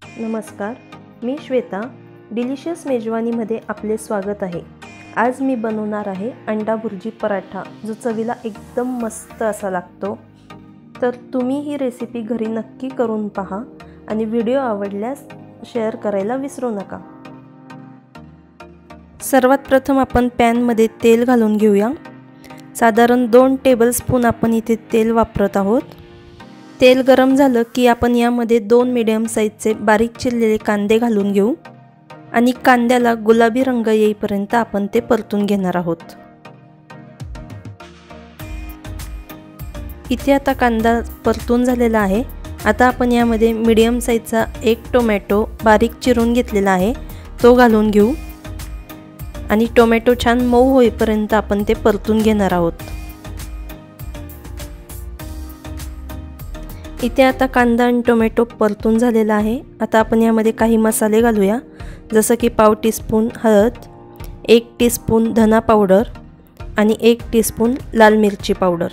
नमस्कार, मी श्वेता. डिलिशियस मेजवानीमध्ये आपले स्वागत आहे. आज मी बनवणार आहे अंडा भुर्जी पराठा, जो चवीला एकदम मस्त असा लागतो. तर तुम्ही ही रेसिपी घरी नक्की करून पहा आणि व्हिडिओ आवडल्यास शेअर करायला विसरू नका. सर्वात प्रथम आपण पॅनमध्ये तेल घालून घेऊया. साधारण 2 टेबलस्पून आपण इथे तेल वापरत आहोत. तेल गरम झालं की आपण यामध्ये 2 मीडियम साईजचे बारीक चिरलेले कांदे घालून घेऊ आणि कांद्याला गुलाबी रंग येईपर्यंत आपण ते परतून घेणार आहोत. इथे आता कांदा परतून झालेला आहे. आता आपण यामध्ये मीडियम साईजचा 1 टोमॅटो बारीक चिरून घेतलेला आहे तो घालून घेऊ आणि टोमॅटो छान मऊ होईपर्यंत आपण ते परतून घेणार आहोत. इथे आता कांदा आणि टोमॅटो परतून झालेला आहे. आता आपण यामध्ये काही मसाले घालूया, जसं की पाव टीस्पून हळद, 1 टीस्पून धना पावडर आणि 1 टीस्पून लाल मिरची पावडर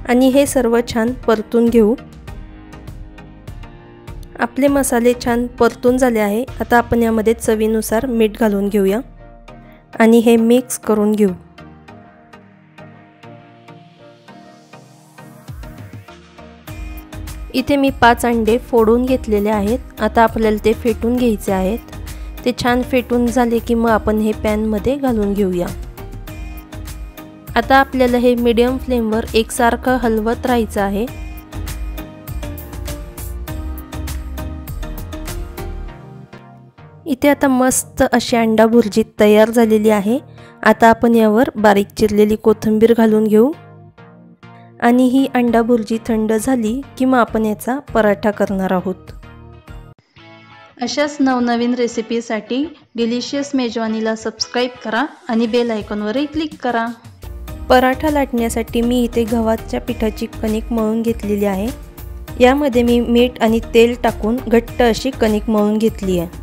आणि हे सर्व छान परतून घेऊ. आपले मसाले छान परतून झाले आहे. आता आपण यामध्ये चवीनुसार मीठ घालून घेऊया आणि हे मिक्स करून घेऊ. इथे मी 5 अंडे फोडून घेतलेले आहेत. आता आपल्याला ते फेटून घ्यायचे आहेत. ते छान फेटून झाले की मग आपण हे पॅनमध्ये घालून घेऊया. आता आपल्याला हे मीडियम फ्लेमवर एकसारखं हलवत राहायचं आहे. इथे आता मस्त अशी अंडा भुर्जी तयार झालेली आहे. आता आपण यावर बारीक चिरलेली कोथिंबीर घालून घेऊ आणि ही अंडा भुर्जी थंड झाली की मग आपण याचा पराठा करणार आहोत. अशाच नवनवीन रेसिपीसाठी डिलिशियस मेजवानीला सबस्क्राईब करा आणि बेल आयकॉनवरही क्लिक करा. पराठा लाटण्यासाठी मी इथे गव्हाच्या पिठाची कणिक मळून घेतलेली आहे. यामध्ये मी मीठ आणि तेल टाकून घट्ट अशी कणिक मळून घेतली आहे.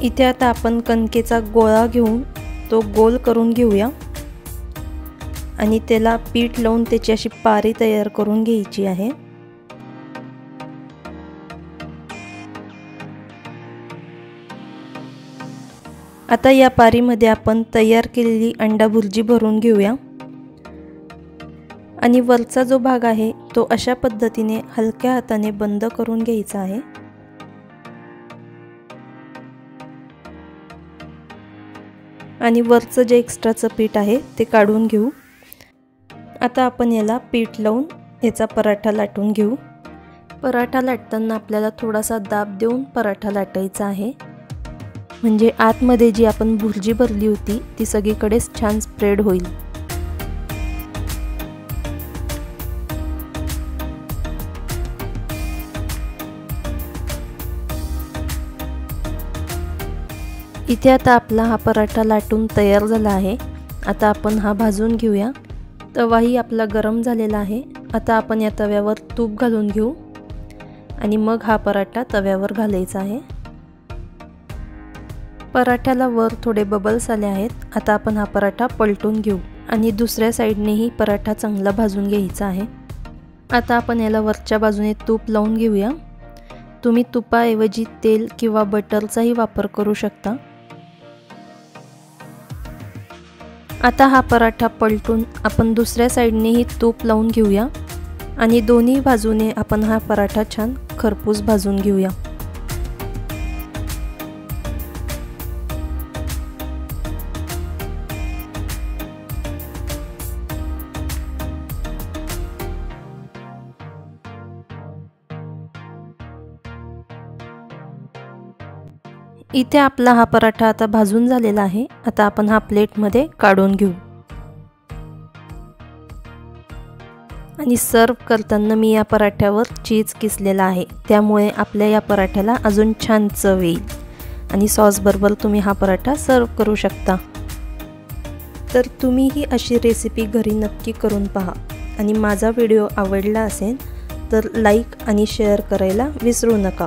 इथे आता आपण कणकेचा गोळा घेऊन तो गोल करून घेऊया आणि त्याला पीठ लावून त्याची अशी पारी तयार करून घ्यायची आहे. आता या पारीमध्ये आपण तयार केलेली अंडा भुर्जी भरून घेऊया आणि वरचा जो भाग आहे तो अशा पद्धतीने हलक्या हाताने बंद करून घ्यायचा आहे. आणि वरचं जे एक्स्ट्राचं पीठ आहे ते काढून घेऊ. आता आपण याला पीठ लावून याचा पराठा लाटून घेऊ. पराठा लाटताना आपल्याला थोडासा दाब देऊन पराठा लाटायचा आहे, म्हणजे आतमध्ये जी आपण भुर्जी भरली होती ती सगळीकडेच छान स्प्रेड होईल. इथे आता आपला हा पराठा लाटून तयार झाला आहे. आता आपण हा भाजून घेऊया. तवाही आपला गरम झालेला आहे. आता आपण या तव्यावर तूप घालून घेऊ आणि मग हा पराठा तव्यावर घालायचा आहे. पराठ्याला वर थोडे बबल्स आले आहेत. आता आपण हा पराठा पलटून घेऊ आणि दुसऱ्या साईडनेही पराठा चांगला भाजून घ्यायचा आहे. आता आपण याला वरच्या बाजूने तूप लावून घेऊया. तुम्ही तुपाऐवजी तेल किंवा बटरचाही वापर करू शकता. आता हा पराठा पलटून आपण दुसऱ्या साईडनेही तूप लावून घेऊया आणि दोन्ही बाजूने आपण हा पराठा छान खरपूस भाजून घेऊया. इथे आपला हा पराठा आता भाजून झालेला आहे. आता आपण हा प्लेटमध्ये काढून घेऊ आणि सर्व करताना मी या पराठ्यावर चीज किसलेला आहे, त्यामुळे आपल्या या पराठ्याला अजून छान चव येईल आणि सॉस बरोबर तुम्ही हा पराठा सर्व करू शकता. तर तुम्हीही अशी रेसिपी घरी नक्की करून पहा आणि माझा व्हिडिओ आवडला असेल तर लाईक आणि शेअर करायला विसरू नका.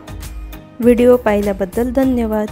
व्हिडिओ पाहिल्याबद्दल धन्यवाद.